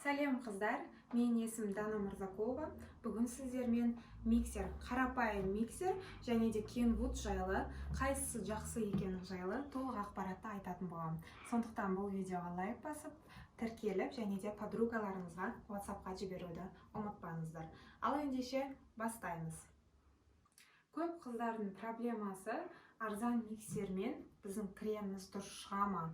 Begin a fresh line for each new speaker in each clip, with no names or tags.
Сәлем қыздар, мен есім Дана Мырзакова. Бүгін сіздермен миксер, қарапайым миксер және де Kenwood жайлы, қайсысы жақсы екені жайлы толық ақпаратты айтатын боламын. Сондықтан бұл видеоға лайк басып, тіркеліп және де подругаларыңызға WhatsApp-қа жіберуді ұмытпаңыздар. Ал ендеше бастаймыз. Көп қыздардың проблемасы арзан миксермен біздің креміміз дұрыс шыға ма?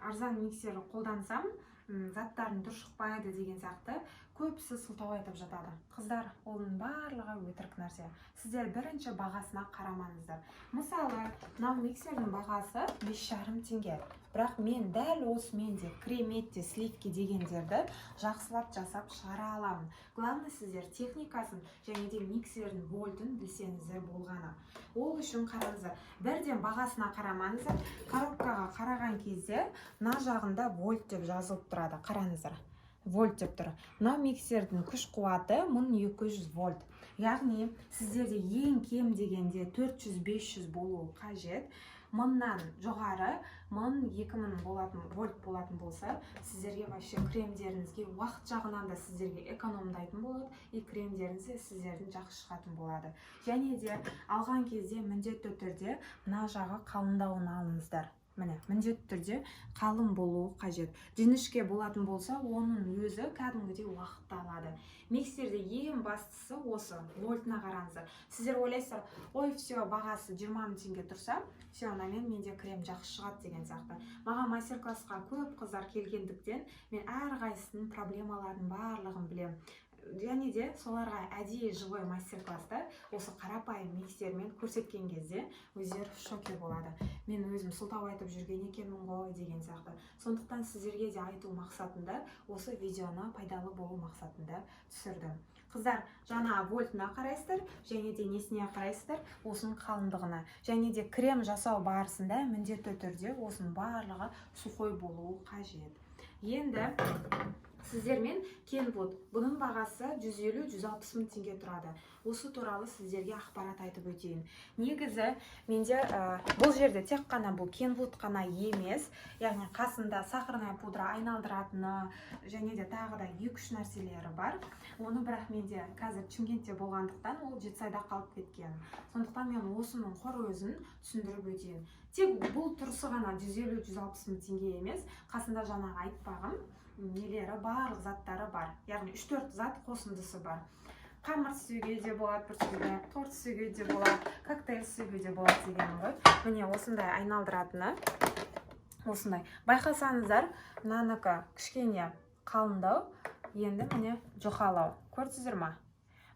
Арзан миксер қолдансам, заттарын дұрыс шықпайды деген сияқты көбісі сылтау айтып жатады. Қыздар, оның барлығы өтірік нәрсе. Сіздер бірінші бағасына қарамаңыздар. Мысалы, мынау миксердің бағасы 5,5 теңге. Бірақ мен дәл осымен де креметте, сливки дегендерді жақсылап жасап шығара аламын. Главное, сіздер техникасын және де миксердің вольтын білсеңіздер болғаны. Ол үшін қараңыздар. Бірден бағасына қарамаңыздар. Коробкаға қараған кезде мына жағында вольт деп жазылып тұрады. Қараңыздар. Вольт деп тұр. Мынау миксердің күш қуаты 1200 вольт. Яғни сіздерде ең кем дегенде 400-500 болуы қажет. 1000-нан жоғары 1000-2000 вольт болатын болса, сіздерге вообще кремдеріңізге уақыт жағынан да сіздерге экономдайтын болады, и кремдеріңіз де сіздердің жақсы шығатын болады. Және де алған кезде міндетті түрде мына жағы қалыңдауын алыңыздар. Міне, міндетті түрде қалың болуы қажет. Жіңішке болатын болса, оның өзі кәдімгідей уақытты алады. Миксерде ең бастысы осы, вольтына қараңыздар. Сіздер ойлайсыздар, ой, все, бағасы 20 000 теңге тұрса, все, менде крем жақсы шығады деген сияқты. Маған мастер-классқа көп қыздар келгендіктен, мен әрқайсысының проблемалардың барлығын білемін. Және де соларға әдейі живой мастер-класста осы қарапайым миксермен көрсеткен кезде өздері в шоке болады. Мен өзім сылтау айтып жүрген екенмін ғой деген сияқты. Сондықтан сіздерге де айту мақсатында осы видеоны пайдалы болу мақсатында түсірдім. Қыздар, жаңа вольтына қарайсыздар, және де несіне қарайсыздар, осының қалыңдығына. Және де крем жасау барысында міндетті түрде осының барлығы сухой болуы қажет. Енді сіздермен Kenwood, бұның бағасы 150-160 мың теңге тұрады. Осы туралы сіздерге ақпарат айтып өтейін. Негізі, менде бұл жерде тек қана бұл Kenwood қана емес, яғни қасында сахарная пудра айналдыратыны және де тағы да 2-3 нәрселері бар. Оны бірақ менде қазір Шымкентте болғандықтан ол Жетісайда қалып кеткен. Сондықтан мен осының қор өзін түсіндіріп өтейін. Тек бұл тұрысы ғана 150-160 мың теңге емес, қасында жаңағы айтпағым нелері барлық заттары бар. Яғни 3-4 зат қосындысы бар. Қамыр істеуге де болады, бір сөзбен, торт істеуге де болады, коктейль істеуге де болады дегенім ғой. Міне осындай айналдыратыны. Осындай. Байқасаңыздар, мынанікі кішкене қалыңдау, енді міне жұқалау. Көрдіңіздер ме?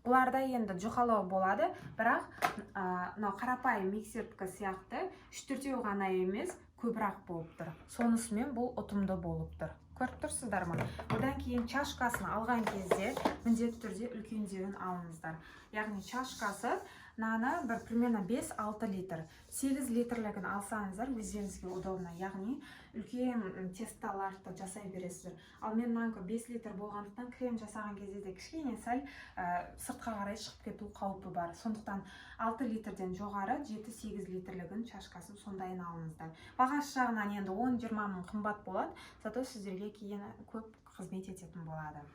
Бұларда енді жұқалау болады, бірақ қарапайым миксердікі сияқты 3-4 ғана емес, көбірек болып тұр. Сонысымен бұл ұтымды болып тұр. Көріп тұрсыздар ма? Одан кейін чашкасын алған кезде міндетті түрде үлкендеуін алыңыздар. Яғни чашкасы наны бір примерно 5-6 литр. 8 литрлігін алсаңыздар өздеріңізге удобно. Яғни үлкен тесталарды жасай бересіздер. Ал мен мынанкі 5 литр болғандықтан крем жасаған кезде де кішкене сәл сыртқа қарай шығып кету қаупі бар. Сондықтан 6 литрден жоғары 7-8 литрлігін чашкасын сондайын алыңыздар. Бағасы жағынан енді 10-20 мың қымбат болады, зато сіздерге кейін көп қызмет ететін болады.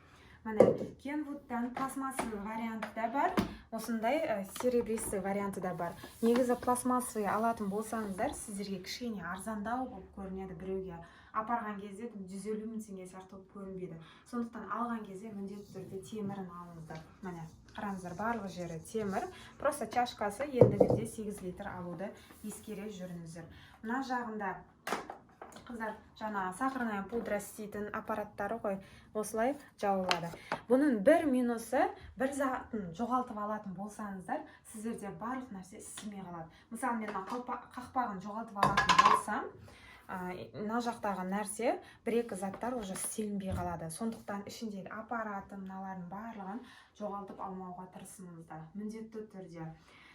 Міне, Kenwood'тан пластмассовый варианты да бар, осындай серебристый варианты да бар. Негізі пластмассовый алатын болсаңыздар, сіздерге кішкене арзандау болып көрінеді біреуге. Апарған кезде 150 мың теңге сияқты көрінбейді. Сондықтан алған кезде міндетті түрде темірін алыңыздар. Міне, қараңыздар, барлық жері темір. Просто чашкасы ендігіде 8 литр алуды ескере жүріңіздер. Мына жағында қыздар жаңа сахарная пудра істейтін аппараттары ғой, осылай жауылады. Бұның бір минусы, бір затын жоғалтып алатын болсаңыздар, сіздерде барлық нәрсе істемей қалады. Мысалы, мен қақпағын жоғалтып алатын болсам, мына жақтағы нәрсе, бір-екі заттар уже істелінбей қалады. Сондықтан ішіндегі аппараты, мыналардың барлығын жоғалтып алмауға тырысыңыздар. Міндетті түрде.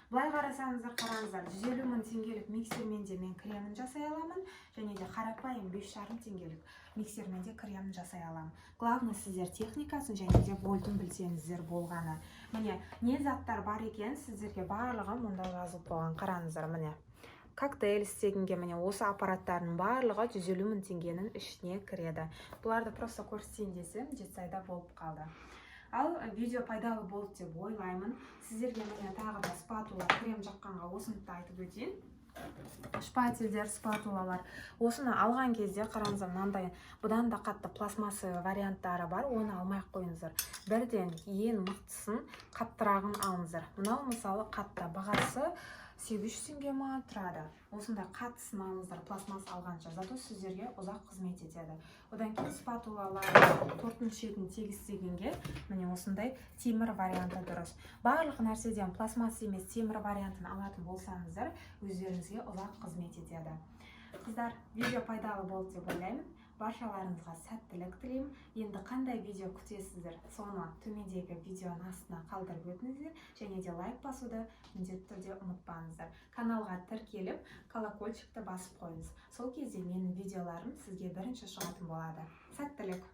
Былай қарасаңыздар, қараңыздар, 150 мың теңгелік миксермен де мен кремін жасай аламын, және де қарапайым 5,5 теңгелік миксермен де кремін жасай аламын. Главное, сіздер техникасын және де вольтын білсеңіздер болғаны. Міне, не заттар бар екен, сіздерге барлығы мұнда жазылып болған. Қараңыздар, міне. коктейль істегенге міне осы аппараттардың барлығы 150 000 теңгенің ішіне кіреді. Бұларды просто көрсетейін десем жетісайда болып қалды. Ал видео пайдалы болды деп ойлаймын. Сіздерге міне тағы да спатула, крем жаққанға осыны да айтып өтейін. Шпательдер, спатулалар. Осыны алған кезде қараңыздар, мынандай бұдан да қатты пластмассы варианттары бар, оны алмай-ақ қойыңыздар. Бірден ең мықтысын, қаттырағын алыңыздар. Мынау мысалы қатты, бағасы 800 теңге ма тұрады. Осында қаттысын алыңыздар, пластмасс алғанша, зато сіздерге ұзақ қызмет етеді. Одан кейін спатулалар, торттың шетін тегістегенге міне осындай темір варианты дұрыс. Барлық нәрседен пластмасс емес темір вариантын алатын болсаңыздар, өздеріңізге ұзақ қызмет етеді. Қыздар, видео пайдалы болды деп ойлаймын. Баршаларыңызға сәттілік тілеймін. Енді қандай видео күтесіздер, соны төмендегі видеоның астына қалдырып өтіңіздер, және де лайк басуды міндетті түрде ұмытпаңыздар. Каналға тіркеліп, колокольчикті басып қойыңыз. Сол кезде менің видеоларым сізге бірінші шығатын болады. Сәттілік!